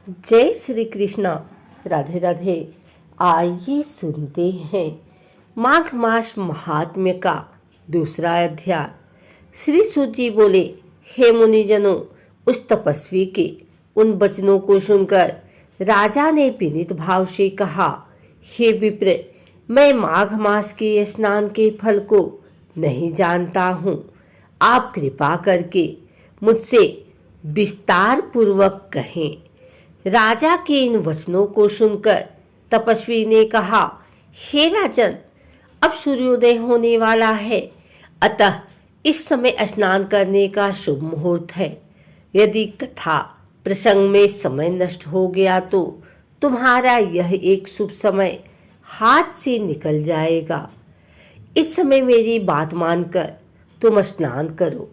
जय श्री कृष्णा। राधे राधे। आइए सुनते हैं माघ मास महात्म्य का दूसरा अध्याय। श्री सूत जी बोले, हे मुनिजनों, उस तपस्वी के उन वचनों को सुनकर राजा ने विनीत भाव से कहा, हे विप्र, मैं माघ मास के स्नान के फल को नहीं जानता हूँ। आप कृपा करके मुझसे विस्तार पूर्वक कहें। राजा के इन वचनों को सुनकर तपस्वी ने कहा, हे राजन, अब सूर्योदय होने वाला है, अतः इस समय स्नान करने का शुभ मुहूर्त है। यदि कथा प्रसंग में समय नष्ट हो गया तो तुम्हारा यह एक शुभ समय हाथ से निकल जाएगा। इस समय मेरी बात मानकर तुम स्नान करो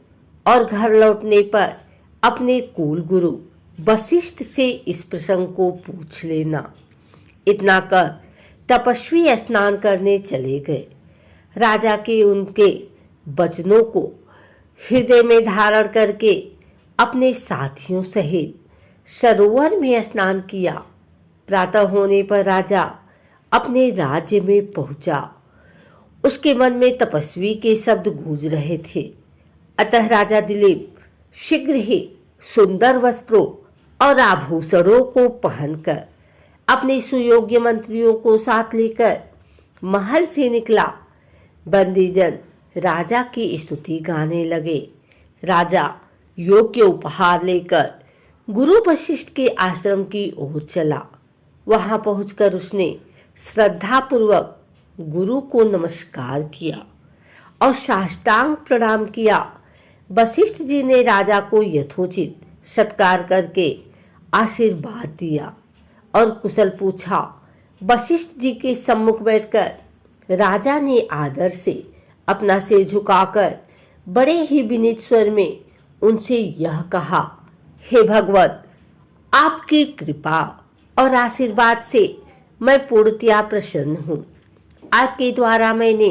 और घर लौटने पर अपने कुल गुरु वशिष्ठ से इस प्रसंग को पूछ लेना। इतना कर तपस्वी स्नान करने चले गए। राजा के उनके वचनों को हृदय में धारण करके अपने साथियों सहित सरोवर में स्नान किया। प्रातः होने पर राजा अपने राज्य में पहुंचा। उसके मन में तपस्वी के शब्द गूंज रहे थे। अतः राजा दिलीप शीघ्र ही सुंदर वस्त्रों और आभूषणों को पहनकर अपने सुयोग्य मंत्रियों को साथ लेकर महल से निकला। बंदीजन राजा की स्तुति गाने लगे। राजा योग्य उपहार लेकर गुरु वशिष्ठ के आश्रम की ओर चला। वहां पहुंचकर उसने श्रद्धापूर्वक गुरु को नमस्कार किया और साष्टांग प्रणाम किया। वशिष्ठ जी ने राजा को यथोचित सत्कार करके आशीर्वाद दिया और कुशल पूछा। वशिष्ठ जी के सम्मुख बैठकर राजा ने आदर से अपना सिर झुकाकर बड़े ही विनीत स्वर में उनसे यह कहा, हे भगवत, आपकी कृपा और आशीर्वाद से मैं पूर्णतया प्रसन्न हूँ। आपके द्वारा मैंने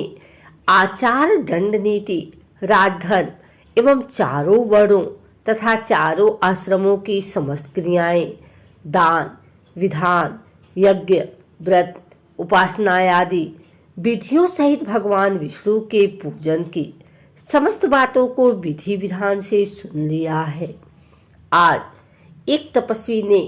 आचार, दंड नीति, राजधन एवं चारों वर्णों तथा चारों आश्रमों की समस्त क्रियाएं, दान, विधान, यज्ञ, व्रत, उपासना आदि विधियों सहित भगवान विष्णु के पूजन की समस्त बातों को विधि विधान से सुन लिया है। आज एक तपस्वी ने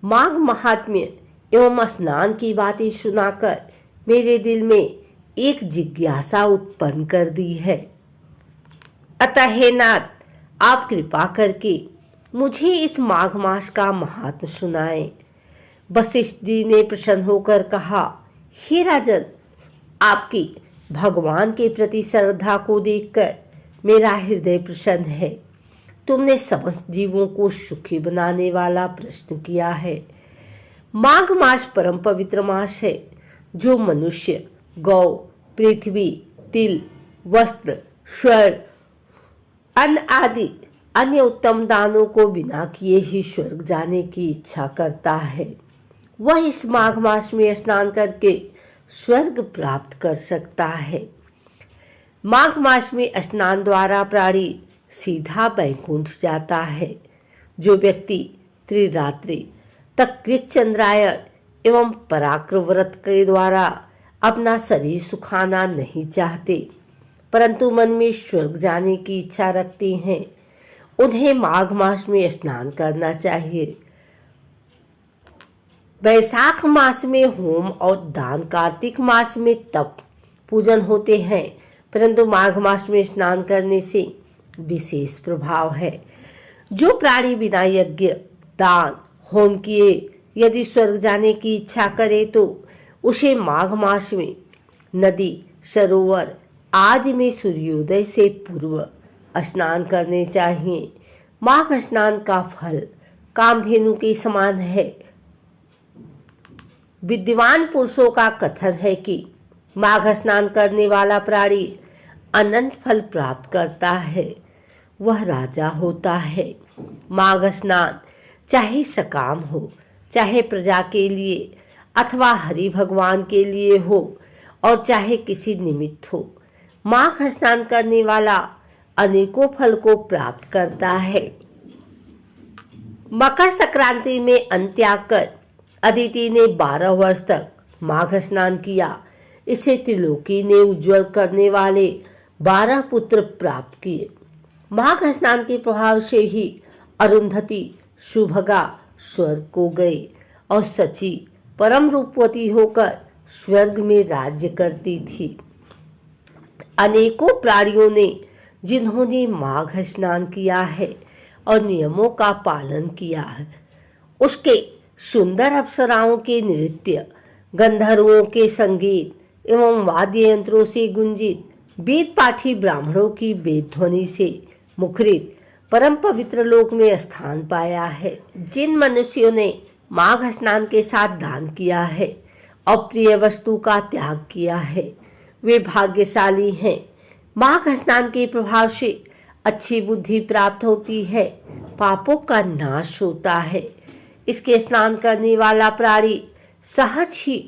माघ महात्म्य एवं स्नान की बातें सुनाकर मेरे दिल में एक जिज्ञासा उत्पन्न कर दी है। अतः हे नाथ, आप कृपा करके मुझे इस माघ मास का महात्म सुनाएं। वशिष्ठ जी ने प्रसन्न होकर कहा, हे राजन, आपकी भगवान के प्रति श्रद्धा को देखकर मेरा हृदय प्रसन्न है। तुमने समस्त जीवों को सुखी बनाने वाला प्रश्न किया है। माघ मास परम पवित्र मास है, जो मनुष्य गौ, पृथ्वी, तिल, वस्त्र, स्वर्ण, अन्न आदि अन्य उत्तम दानों को बिना किए ही स्वर्ग जाने की इच्छा करता है, वह इस माघ मास में स्नान करके स्वर्ग प्राप्त कर सकता है। माघ मास में स्नान द्वारा प्राणी सीधा वैकुंठ जाता है। जो व्यक्ति त्रिरात्रि तक कृतचंद्रायण एवं पराक्रम व्रत के द्वारा अपना शरीर सुखाना नहीं चाहते, परंतु मन में स्वर्ग जाने की इच्छा रखते हैं, उन्हें माघ मास में स्नान करना चाहिए। वैशाख मास में होम और दान, कार्तिक मास में तप पूजन होते हैं, परंतु माघ मास में स्नान करने से विशेष प्रभाव है। जो प्राणी बिना यज्ञ, दान, होम किए यदि स्वर्ग जाने की इच्छा करे तो उसे माघ मास में नदी, सरोवर आदि में सूर्योदय से पूर्व स्नान करने चाहिए। माघ स्नान का फल कामधेनु के समान है। विद्वान पुरुषों का कथन है कि माघ स्नान करने वाला प्राणी अनंत फल प्राप्त करता है, वह राजा होता है। माघ स्नान चाहे सकाम हो, चाहे प्रजा के लिए अथवा हरि भगवान के लिए हो और चाहे किसी निमित्त हो, माघ स्नान करने वाला अनेकों फल को प्राप्त करता है। मकर संक्रांति में अन्न त्याग कर अदिति ने 12 वर्ष तक माघ स्नान किया। इससे त्रिलोकी ने उज्जवल करने वाले 12 पुत्र प्राप्त किए। माघ स्नान के प्रभाव से ही अरुंधति सुभगा स्वर्ग को गए और सची परम रूपवती होकर स्वर्ग में राज्य करती थी। अनेकों प्राणियों ने जिन्होंने माघ स्नान किया है और नियमों का पालन किया है, उसके सुंदर अप्सराओं के नृत्य, गंधर्वों के संगीत एवं वाद्य यंत्रों से गुंजित वेद पाठी ब्राह्मणों की वेद ध्वनि से मुखरित परम पवित्र लोक में स्थान पाया है। जिन मनुष्यों ने माघ स्नान के साथ दान किया है, अप्रिय वस्तु का त्याग किया है, वे भाग्यशाली हैं। माघ स्नान के प्रभाव से अच्छी बुद्धि प्राप्त होती है, पापों का नाश होता है। इसके स्नान करने वाला प्राणी सहज ही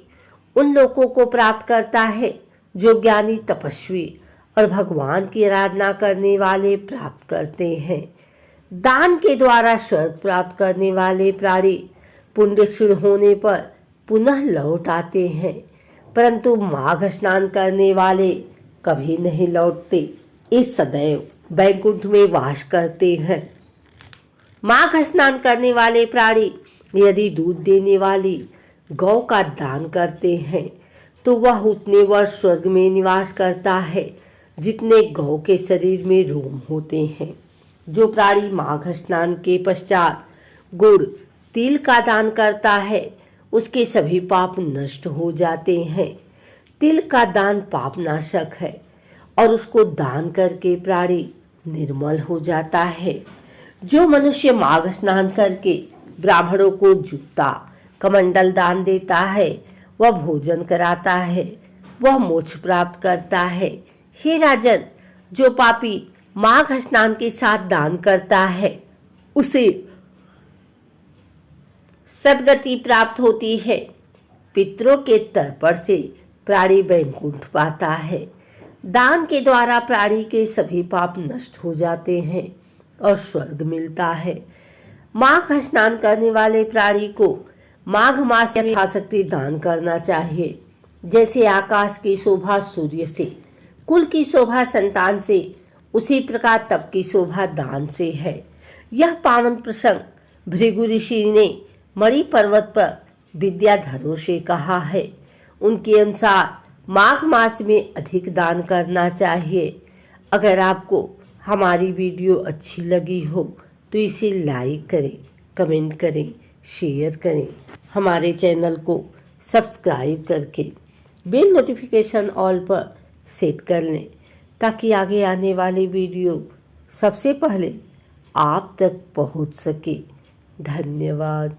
उन लोगों को प्राप्त करता है जो ज्ञानी, तपस्वी और भगवान की आराधना करने वाले प्राप्त करते हैं। दान के द्वारा स्वर्ग प्राप्त करने वाले प्राणी पुण्यशील होने पर पुनः लौट आते हैं, परंतु माघ स्नान करने वाले कभी नहीं लौटते। इस सदैव वैकुंठ में वास करते हैं। माघ स्नान करने वाले प्राणी यदि दूध देने वाली गौ का दान करते हैं तो वह उतने वर्ष स्वर्ग में निवास करता है जितने गौ के शरीर में रोम होते हैं। जो प्राणी माघ स्नान के पश्चात गुड़, तिल का दान करता है, उसके सभी पाप नष्ट हो जाते हैं। तिल का दान पाप नाशक है और उसको दान करके प्राणी निर्मल हो जाता है। जो मनुष्य माघ स्नान करके ब्राह्मणों को जूता, कमंडल दान देता है, वह भोजन कराता है, वह मोक्ष प्राप्त करता है। हे राजन, जो पापी माघ स्नान के साथ दान करता है उसे सद्गति प्राप्त होती है। पितरों के तर्पण से प्राणी वैकुंठ पाता है। दान के द्वारा प्राणी के सभी पाप नष्ट हो जाते हैं और स्वर्ग मिलता है। माघ स्नान करने वाले प्राणी को माघ मास में यथाशक्ति दान करना चाहिए। जैसे आकाश की शोभा सूर्य से, कुल की शोभा संतान से, उसी प्रकार तप की शोभा दान से है। यह पावन प्रसंग भृगु ऋषि ने मणि पर्वत पर विद्याधरों से कहा है। उनके अनुसार माघ मास में अधिक दान करना चाहिए। अगर आपको हमारी वीडियो अच्छी लगी हो तो इसे लाइक करें, कमेंट करें, शेयर करें। हमारे चैनल को सब्सक्राइब करके बेल नोटिफिकेशन ऑल पर सेट कर लें ताकि आगे आने वाली वीडियो सबसे पहले आप तक पहुंच सके। धन्यवाद।